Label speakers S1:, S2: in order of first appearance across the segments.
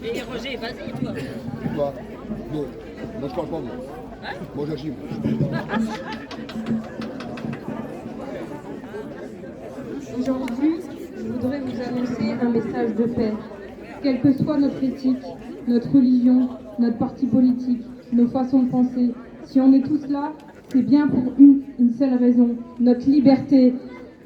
S1: Et Roger, vas-y, toi.
S2: Toi. Non. Moi, je parle pas, moi.
S1: Hein?
S2: Moi, j'agis.
S3: Aujourd'hui, je voudrais vous annoncer un message de paix. Quelle que soit notre éthique, notre religion, notre parti politique, nos façons de penser, si on est tous là, c'est bien pour une seule raison, notre liberté.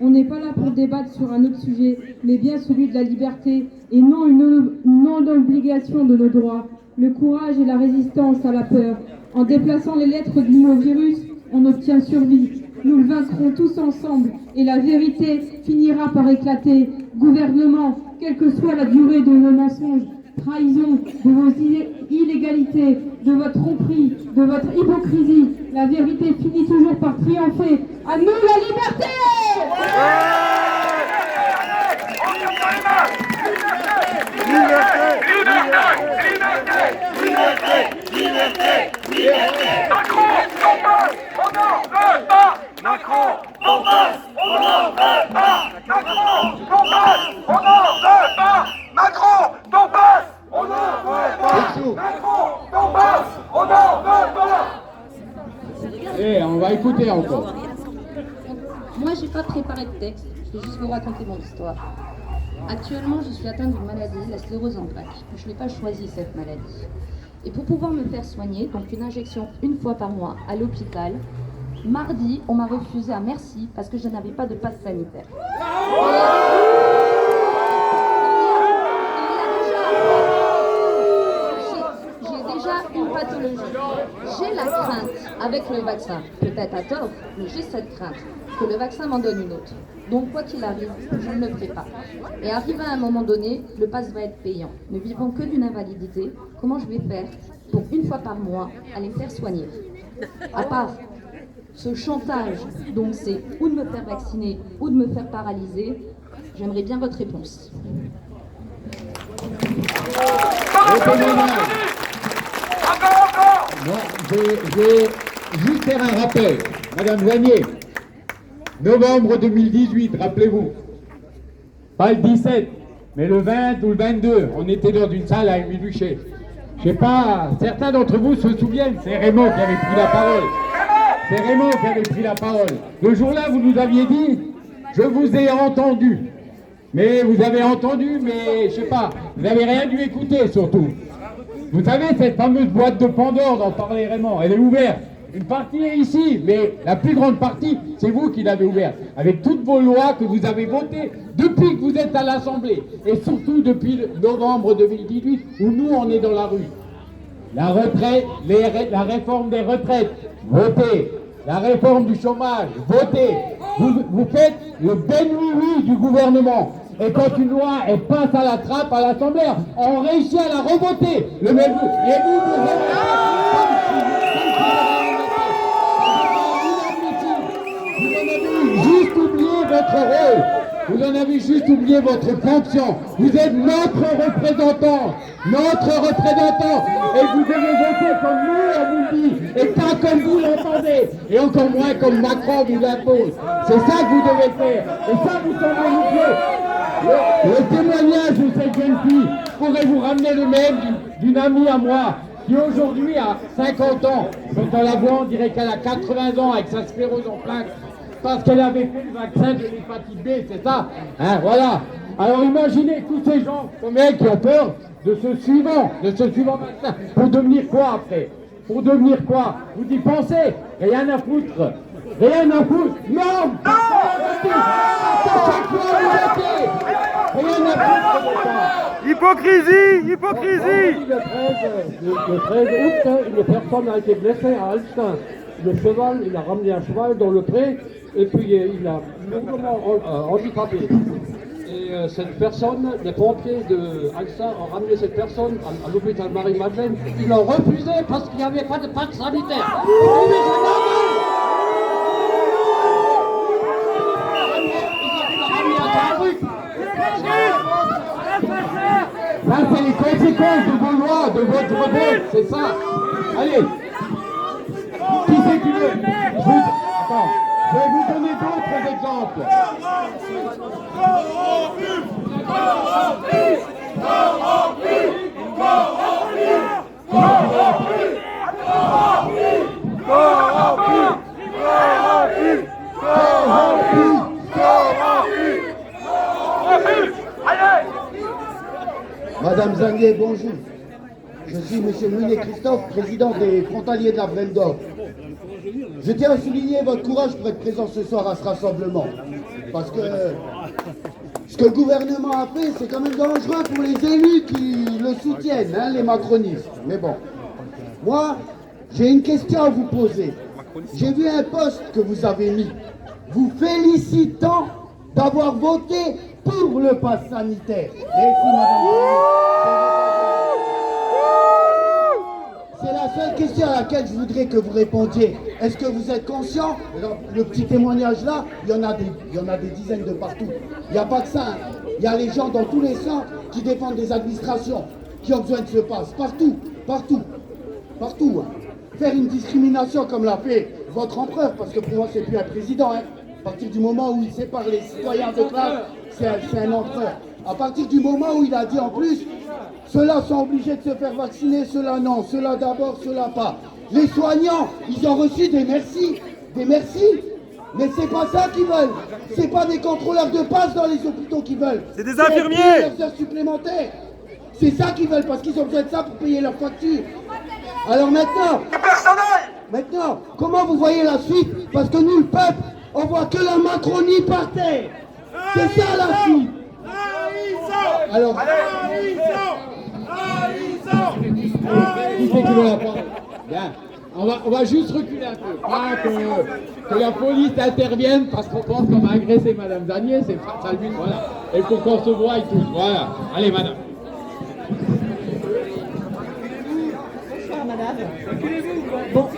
S3: On n'est pas là pour débattre sur un autre sujet, mais bien celui de la liberté et non une non-obligation de nos droits. Le courage et la résistance à la peur. En déplaçant les lettres du mot virus, on obtient survie. Nous le vaincrons tous ensemble et la vérité finira par éclater. Gouvernement, quelle que soit la durée de vos mensonges, trahison, de vos illégalités, de votre tromperie, de votre hypocrisie, la vérité finit toujours par triompher. À nous la liberté!
S4: Macron, on passe, on n'en veut pas. Macron, on passe, on n'en veut pas. Macron, on passe, on n'en veut pas. Macron, on passe, on n'en veut pas. Macron, on passe, on n'en veut pas.
S5: Eh, on va écouter encore.
S6: Moi, j'ai pas préparé de texte, je vais juste vous raconter mon histoire. Actuellement, je suis atteinte d'une maladie, la sclérose en plaques. Je n'ai pas choisi cette maladie. Et pour pouvoir me faire soigner, donc une injection une fois par mois à l'hôpital, mardi, on m'a refusé à Merci parce que je n'avais pas de passe sanitaire. J'ai déjà une pathologie. J'ai la crainte avec le vaccin, peut-être à tort, mais j'ai cette crainte que le vaccin m'en donne une autre. Donc quoi qu'il arrive, je ne le ferai pas. Et arrivé à un moment donné, le pass va être payant. Ne vivant que d'une invalidité, comment je vais faire pour une fois par mois aller me faire soigner? À part ce chantage, donc c'est ou de me faire vacciner ou de me faire paralyser, j'aimerais bien votre réponse.
S5: Non, je vais juste faire un rappel. Madame Joignet, novembre 2018, rappelez-vous. Pas le 17, mais le 20 ou le 22, on était dans une salle à Émile Huchet. Je sais pas, certains d'entre vous se souviennent, c'est Raymond qui avait pris la parole. C'est Raymond qui avait pris la parole. Le jour-là, vous nous aviez dit, je vous ai entendu. Mais vous avez entendu, mais je sais pas, vous n'avez rien dû écouter surtout. Vous savez, cette fameuse boîte de Pandore dont parlait Raymond, elle est ouverte. Une partie est ici, mais la plus grande partie, c'est vous qui l'avez ouverte. Avec toutes vos lois que vous avez votées depuis que vous êtes à l'Assemblée. Et surtout depuis novembre 2018, où nous, on est dans la rue. La retraite, la réforme des retraites, votez. La réforme du chômage, votez. Vous faites le ben oui du gouvernement. Et quand une loi elle passe à la trappe à l'Assemblée, on réussit à la revoter. Le même vous. Et vous juste oublié votre rôle. Vous en avez juste oublié votre fonction. Vous êtes notre représentant. Notre représentant. Et vous devez voter comme nous, on vous le dit. Et pas comme vous l'entendez. Et encore moins comme Macron vous l'impose. C'est ça que vous devez faire. Et ça, vous semblez nous plaire. Le témoignage de cette jeune fille pourrait vous ramener le même d'une amie à moi qui aujourd'hui a 50 ans. Quand on la voit, on dirait qu'elle a 80 ans avec sa sclérose en plaques. Parce qu'elle avait fait le vaccin de l'hépatite B, c'est ça, hein, voilà. Alors imaginez tous ces gens comme elle qui ont peur de ce suivant vaccin. Pour devenir quoi après? Pour devenir quoi? Vous y pensez? Rien à foutre. Rien à foutre. Non! Rien à foutre.
S4: Hypocrisie, hypocrisie.
S7: Le 13 août, une personne a été blessée à Alstin. Le cheval, il a ramené un cheval dans le pré et puis il a lourdement handicapé. Et cette personne, les pompiers de Alstin ont ramené cette personne à l'hôpital Marie-Madeleine. Ils l'ont refusé parce qu'il n'y avait pas de passe sanitaire.
S5: Ça, c'est les conséquences de vos lois, de votre vote, c'est ça. Allez. Qui c'est qui veut? Attends, je vais vous donner d'autres exemples.
S2: Madame Zanguet, bonjour. Je suis Monsieur Munier Christophe, président des frontaliers de la Brenne d'Or. Je tiens à souligner votre courage pour être présent ce soir à ce rassemblement. Parce que ce que le gouvernement a fait, c'est quand même dangereux pour les élus qui le soutiennent, hein, les macronistes. Mais bon, moi, j'ai une question à vous poser. J'ai vu un post que vous avez mis, vous félicitant d'avoir voté pour le pass sanitaire. Merci, madame. C'est la seule question à laquelle je voudrais que vous répondiez. Est-ce que vous êtes conscient? Le petit témoignage là, il y en a des dizaines de partout. Il n'y a pas que ça. Hein. Il y a les gens dans tous les centres qui dépendent des administrations, qui ont besoin de ce pass. Partout, partout, partout. Hein. Faire une discrimination comme l'a fait votre empereur, parce que pour moi c'est plus un président. Hein. À partir du moment où il sépare les citoyens de classe, c'est un empereur. À partir du moment où il a dit en plus, ceux-là sont obligés de se faire vacciner, ceux-là non, ceux-là d'abord, ceux-là pas. Les soignants, ils ont reçu des merci, mais c'est pas ça qu'ils veulent. C'est pas des contrôleurs de passe dans les hôpitaux qu'ils veulent.
S8: C'est des infirmiers.
S2: Leurs heures supplémentaires. C'est ça qu'ils veulent, parce qu'ils ont besoin de ça pour payer leurs factures. Alors maintenant, comment vous voyez la suite? Parce que nous, le peuple, on voit que la Macronie par terre. C'est ça la suite. Alors,
S5: Qui c'est qui veut la parole? Bien. On va juste reculer un peu. Pas que la police intervienne parce qu'on pense qu'on va agresser Madame Zanier, c'est pas ça le but, voilà. Et pour qu'on se voie et tout. Voilà. Allez, madame.
S9: Bonsoir madame.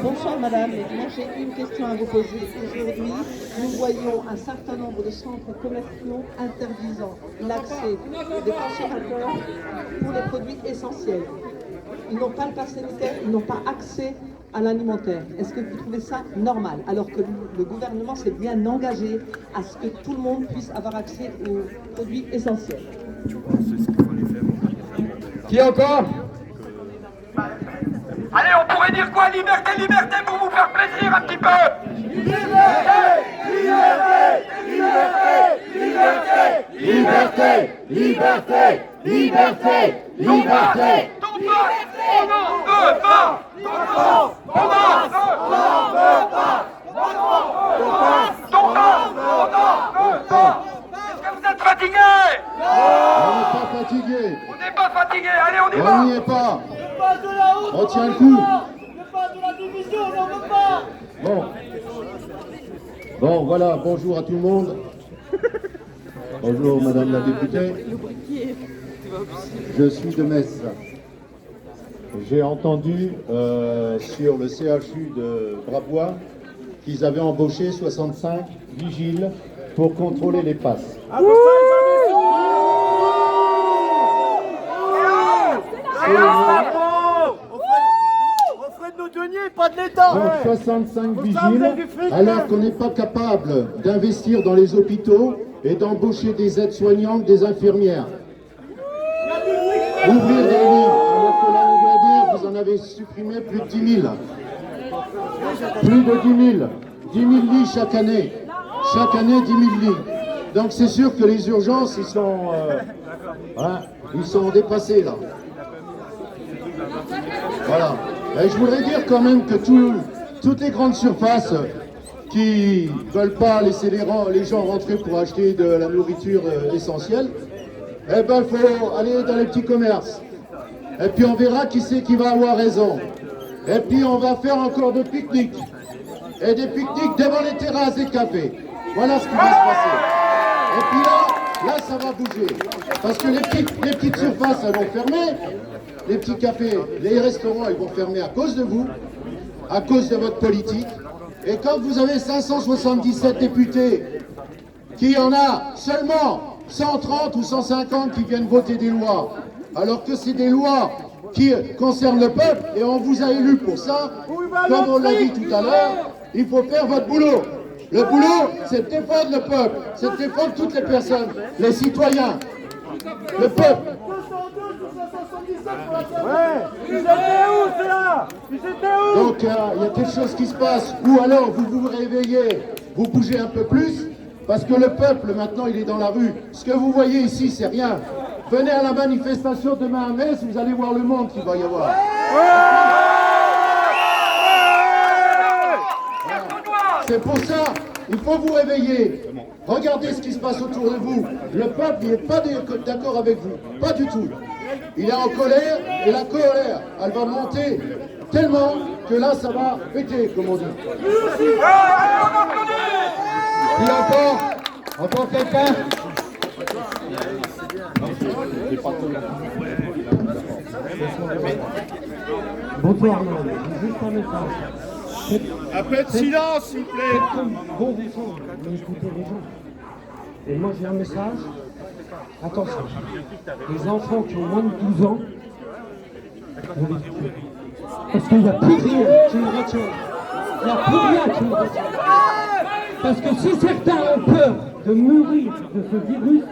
S9: Bonsoir madame. Moi j'ai une question à vous poser. Aujourd'hui, nous voyons un certain nombre de centres commerciaux interdisant l'accès des consommateurs pour les produits essentiels. Ils n'ont pas le pass sanitaire, ils n'ont pas accès à l'alimentaire. Est-ce que vous trouvez ça normal? Alors que le gouvernement s'est bien engagé à ce que tout le monde puisse avoir accès aux produits essentiels.
S5: Qui encore?
S4: Allez, on pourrait dire quoi? Liberté, liberté pour vous faire plaisir un petit peu. Liberté. On n'en veut pas. Est-ce que vous êtes fatigués?
S2: on n'est pas fatigué.
S4: On n'est pas fatigués. Allez, on y va.
S2: On n'y est pas. On tient le coup. Bon, voilà, bonjour à tout le monde. Bonjour madame la députée. Je suis de Metz. J'ai entendu sur le CHU de Brabois qu'ils avaient embauché 65 vigiles pour contrôler les passes.
S8: Pas de l'État.
S2: Donc 65 vigiles, alors qu'on n'est pas capable d'investir dans les hôpitaux et d'embaucher des aides-soignantes, des infirmières. Ouvrir des lits, alors que l'année dernière, vous en avez supprimé plus de 10 000. Plus de 10 000. 10 000 lits chaque année. Chaque année, 10 000 lits. Donc c'est sûr que les urgences, ils sont dépassés là. Voilà. Et je voudrais dire quand même que toutes les grandes surfaces qui ne veulent pas laisser les gens rentrer pour acheter de la nourriture essentielle, eh ben il faut aller dans les petits commerces. Et puis on verra qui c'est qui va avoir raison. Et puis on va faire encore de pique-niques. Et des pique-niques devant les terrasses des cafés. Voilà ce qui va se passer. Et puis là ça va bouger. Parce que les petites surfaces, elles vont fermer. Les petits cafés, les restaurants, ils vont fermer à cause de vous, à cause de votre politique. Et quand vous avez 577 députés, qu'il y en a seulement 130 ou 150 qui viennent voter des lois, alors que c'est des lois qui concernent le peuple, et on vous a élu pour ça, comme on l'a dit tout à l'heure, il faut faire votre boulot. Le boulot, c'est de défendre le peuple, c'est de défendre toutes les personnes, les citoyens, le peuple. Donc il y a quelque chose qui se passe, ou alors vous vous réveillez, vous bougez un peu plus, parce que le peuple maintenant il est dans la rue. Ce que vous voyez ici c'est rien. venez à la manifestation demain à Metz, vous allez voir le monde qu'il va y avoir. C'est pour ça, il faut vous réveiller. Regardez ce qui se passe autour de vous. Le peuple n'est pas d'accord avec vous, pas du tout. Il est en colère, et la colère, elle va monter tellement que là, ça va péter, comme on dit.
S5: Et encore quelqu'un?
S7: Bonsoir, madame. Juste un message.
S8: Un peu de silence, s'il vous plaît.
S7: Bon vous semble, mais écoutez les gens. Et moi j'ai un message. Attention, les enfants qui ont moins de 12 ans, on les tue. Parce qu'il n'y a plus rien qui nous retient. Il n'y a plus rien qui nous retient. Parce que si certains ont peur de mourir de ce virus,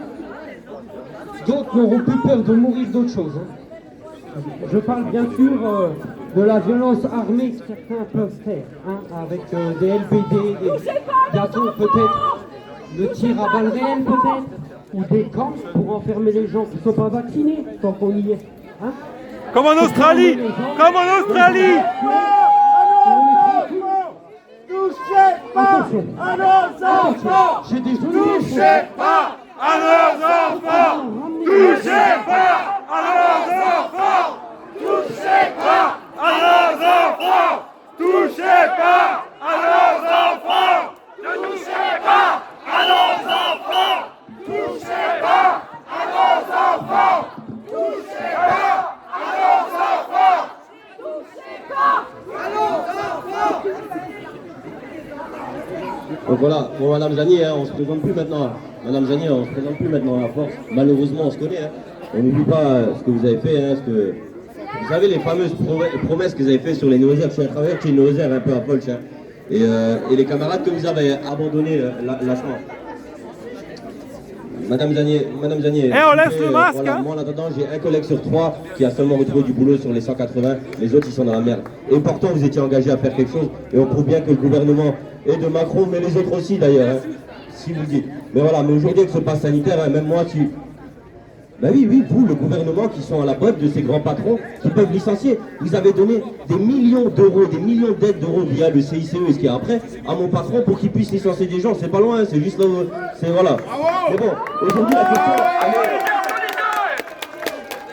S7: d'autres n'auront plus peur de mourir d'autre chose. Je parle bien sûr de la violence armée que certains peuvent faire, avec des LBD, bientôt peut-être le tir à balles réelles peut-être, ou des camps pour enfermer les gens qui ne sont pas vaccinés, tant qu'on y est.
S8: Comme en Australie. Comme en Australie.
S7: Touchez pas à nos enfants. J'ai des
S8: Touchez pas à nos enfants. Touchez pas à nos enfants. Touchez pas à nos enfants. Touchez pas à nos enfants. Ne touchez pas à nos enfants. Touchez pas à nos enfants. Touchez pas à nos enfants. Touchez pas à nos enfants.
S10: Donc voilà, bon Madame Zanier, on se présente plus maintenant. Madame Zanier, on se présente plus maintenant à force. Malheureusement, on se connaît. On n'oublie pas ce que vous avez fait. Vous savez, les fameuses promesses que vous avez faites sur les Nosaires. Je suis un travailleur qui est Nosaire un peu à Polch. Et les camarades que vous avez abandonnés lâchement. Madame Zanier,
S8: on laisse le masque,
S10: voilà, moi en attendant, j'ai un collègue sur 3 qui a seulement retrouvé du boulot sur les 180, les autres ils sont dans la merde. Et pourtant vous étiez engagé à faire quelque chose, et on prouve bien que le gouvernement est de Macron, mais les autres aussi d'ailleurs, si vous le dites. Mais voilà, mais aujourd'hui avec ce pass sanitaire, même moi ben oui, vous, le gouvernement qui sont à la botte de ces grands patrons qui peuvent licencier. Vous avez donné des millions d'euros, des millions d'aides d'euros via le CICE et ce qu'il y a après à mon patron pour qu'il puisse licencier des gens. C'est pas loin, c'est juste là, c'est voilà. Mais bon, aujourd'hui la question,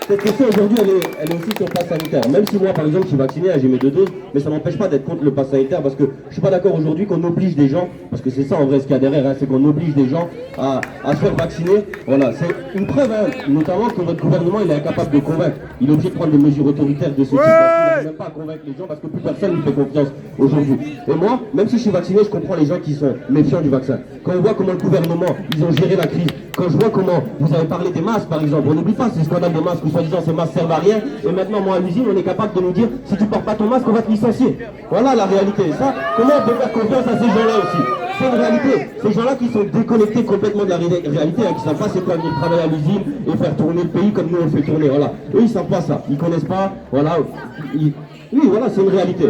S10: cette question aujourd'hui, elle est aussi sur le pass sanitaire. Même si moi, par exemple, je suis vacciné, j'ai mes 2 doses, mais ça n'empêche pas d'être contre le pass sanitaire parce que je suis pas d'accord aujourd'hui qu'on oblige des gens, parce que c'est ça en vrai ce qu'il y a derrière, c'est qu'on oblige des gens à se faire vacciner. Voilà, c'est une preuve, notamment que votre gouvernement, il est incapable de convaincre. Il est obligé de prendre des mesures autoritaires de ce type parce qu'il n'arrive même pas à convaincre les gens parce que plus personne ne fait confiance aujourd'hui. Et moi, même si je suis vacciné, je comprends les gens qui sont méfiants du vaccin. Quand on voit comment le gouvernement, ils ont géré la crise, quand je vois comment vous avez parlé des masques, par exemple, on n'oublie pas ces scandales de masques où soi-disant ces masques servent à rien, et maintenant moi à l'usine on est capable de nous dire si tu portes pas ton masque on va te licencier. Voilà la réalité. Ça, comment on peut faire confiance à ces gens-là aussi? C'est une réalité. Ces gens-là qui sont déconnectés complètement de la réalité, qui ne savent pas c'est quoi venir travailler à l'usine et faire tourner le pays comme nous on fait tourner. Voilà. Eux ils savent pas ça, ils connaissent pas, voilà. Oui voilà, c'est une réalité.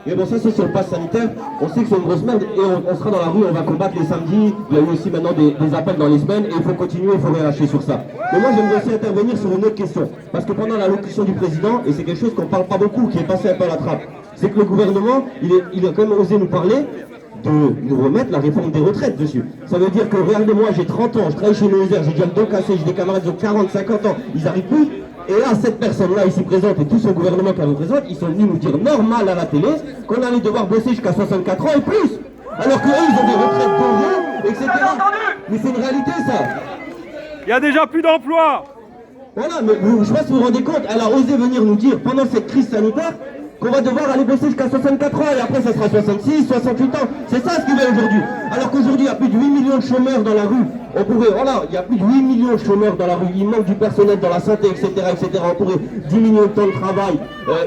S10: Mais bon, ça c'est sur le pass sanitaire, on sait que c'est une grosse merde et on sera dans la rue, on va combattre les samedis, il y a eu aussi maintenant des appels dans les semaines et il faut continuer, il faut rien lâcher sur ça. Mais moi j'aimerais aussi intervenir sur une autre question, parce que pendant l'allocution du président, et c'est quelque chose qu'on parle pas beaucoup, qui est passé un peu à la trappe, c'est que le gouvernement, il a quand même osé nous parler de nous remettre la réforme des retraites dessus. Ça veut dire que, regardez-moi, j'ai 30 ans, je travaille chez Nosaire, j'ai déjà le dos cassé, j'ai des camarades de 40, 50 ans, ils arrivent plus. Et là, cette personne-là ici présente et tout son gouvernement qu'elle représente, ils sont venus nous dire normal à la télé qu'on allait devoir bosser jusqu'à 64 ans et plus. Alors qu'eux, ils ont des retraites dorées, etc. Mais c'est une réalité, ça.
S8: Il y a déjà plus d'emplois.
S10: Voilà, mais je ne sais pas si vous vous rendez compte, elle a osé venir nous dire pendant cette crise sanitaire qu'on va devoir aller bosser jusqu'à 64 ans et après ça sera 66, 68 ans. C'est ça ce qu'il veut aujourd'hui. Alors qu'aujourd'hui, il y a plus de 8 millions de chômeurs dans la rue. On pourrait, voilà, il y a plus de 8 millions de chômeurs dans la rue. Il manque du personnel dans la santé, etc., etc. On pourrait diminuer le temps de travail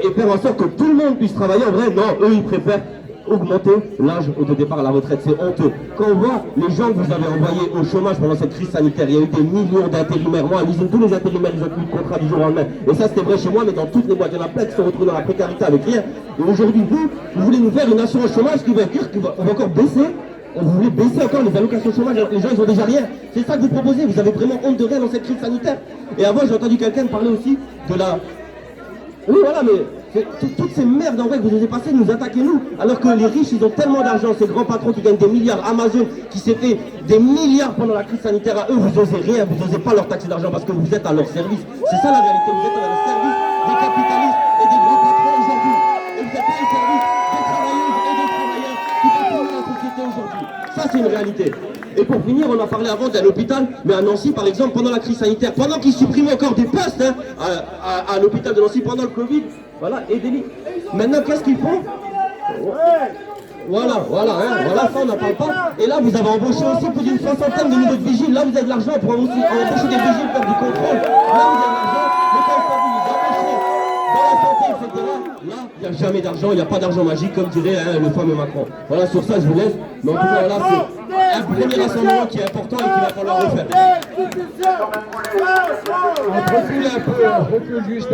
S10: et faire en sorte que tout le monde puisse travailler. En vrai, non, eux, ils préfèrent augmenter l'âge de départ à la retraite. C'est honteux. Quand on voit les gens que vous avez envoyés au chômage pendant cette crise sanitaire, il y a eu des millions d'intérimaires. Moi, à l'usine, tous les intérimaires, ils ont plus de contrat du jour au lendemain. Et ça, c'était vrai chez moi, mais dans toutes les boîtes, il y en a plein qui se retrouvent dans la précarité avec rien. Et aujourd'hui, vous voulez nous faire une assurance chômage qui va dire qu'on va encore baisser Vous voulez baisser encore les allocations chômage alors que les gens ils ont déjà rien. C'est ça que vous proposez, vous avez vraiment honte de rien dans cette crise sanitaire. Et avant j'ai entendu quelqu'un parler aussi de la... Oui voilà mais toutes ces merdes en vrai que vous osez passer, nous attaquez nous. Alors que les riches ils ont tellement d'argent, ces grands patrons qui gagnent des milliards, Amazon qui s'est fait des milliards pendant la crise sanitaire, à eux vous osez rien, vous osez pas leur taxer d'argent parce que vous êtes à leur service. C'est ça la réalité, vous êtes à leur service des capitalistes et des grands patrons aujourd'hui. Et vous êtes pas au service des travailleuses et des travailleurs qui font tourner la société aujourd'hui. Ça c'est une réalité. Et pour finir, on a parlé avant d'un hôpital, mais à Nancy par exemple, pendant la crise sanitaire, pendant qu'ils supprimaient encore des postes hein, à l'hôpital de Nancy pendant le Covid, voilà, et des lits. Maintenant qu'est-ce qu'ils font? Voilà, ça on n'en parle pas. Et là vous avez embauché aussi plus d'une 60aine de nouveaux vigiles. Là vous avez de l'argent pour aussi embaucher des vigiles, faire du contrôle. Là vous avez de l'argent, mais quand vous embauchez dans la santé, etc. Là, il n'y a jamais d'argent, il n'y a pas d'argent magique, comme dirait hein, le fameux Macron. Voilà, sur ça je vous laisse. Mais en tout cas, là c'est un premier rassemblement qui est important et qu'il va falloir refaire.
S5: On recule un peu, on recule juste.